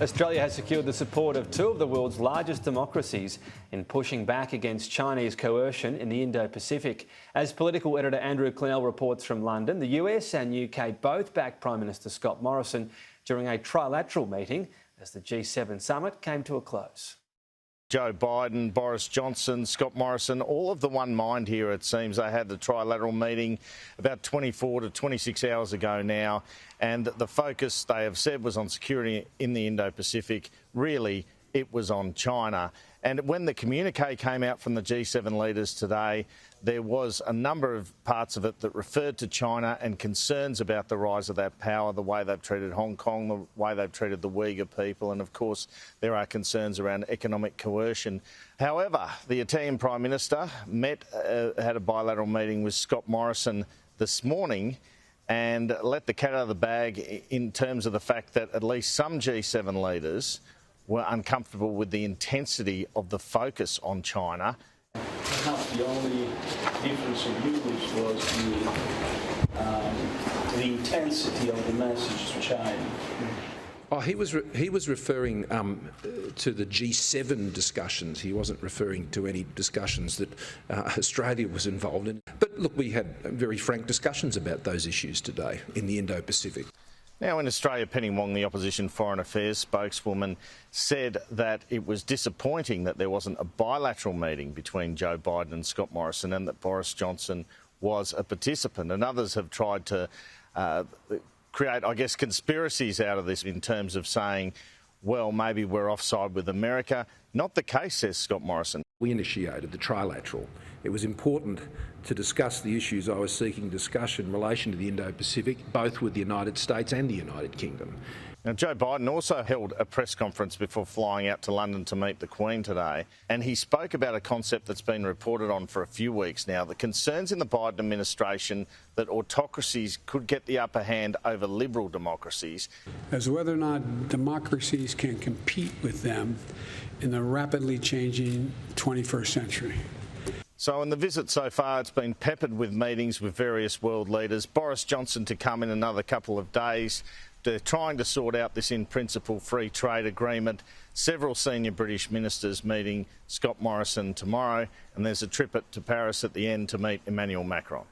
Australia has secured the support of two of the world's largest democracies in pushing back against Chinese coercion in the Indo-Pacific. As Political Editor Andrew Clennell reports from London, the US and UK both backed Prime Minister Scott Morrison during a trilateral meeting as the G7 summit came to a close. Joe Biden, Boris Johnson, Scott Morrison, all of the one mind here, it seems. They had the trilateral meeting about 24 to 26 hours ago now, and the focus, they have said, was on security in the Indo-Pacific. Really, it was on China. And when the communique came out from the G7 leaders today, there was a number of parts of it that referred to China and concerns about the rise of that power, the way they've treated Hong Kong, the way they've treated the Uyghur people, and of course there are concerns around economic coercion. However, the Italian Prime Minister had a bilateral meeting with Scott Morrison this morning and let the cat out of the bag in terms of the fact that at least some G7 leaders were uncomfortable with the intensity of the focus on China. Perhaps the only difference of views was the intensity of the message to China. Oh, he was referring to the G7 discussions. He wasn't referring to any discussions that Australia was involved in. But look, we had very frank discussions about those issues today in the Indo-Pacific. Now in Australia, Penny Wong, the opposition Foreign Affairs spokeswoman, said that it was disappointing that there wasn't a bilateral meeting between Joe Biden and Scott Morrison and that Boris Johnson was a participant. And others have tried to create, I guess, conspiracies out of this in terms of saying, well, maybe we're offside with America. Not the case, says Scott Morrison. We initiated the trilateral. It was important to discuss the issues I was seeking discussion in relation to the Indo-Pacific, both with the United States and the United Kingdom. Now, Joe Biden also held a press conference before flying out to London to meet the Queen today, and he spoke about a concept that's been reported on for a few weeks now, the concerns in the Biden administration that autocracies could get the upper hand over liberal democracies. As to whether or not democracies can compete with them in the rapidly changing 21st century. So in the visit so far, it's been peppered with meetings with various world leaders. Boris Johnson to come in another couple of days. They're trying to sort out this in-principle free trade agreement. Several senior British ministers meeting Scott Morrison tomorrow, and there's a trip to Paris at the end to meet Emmanuel Macron.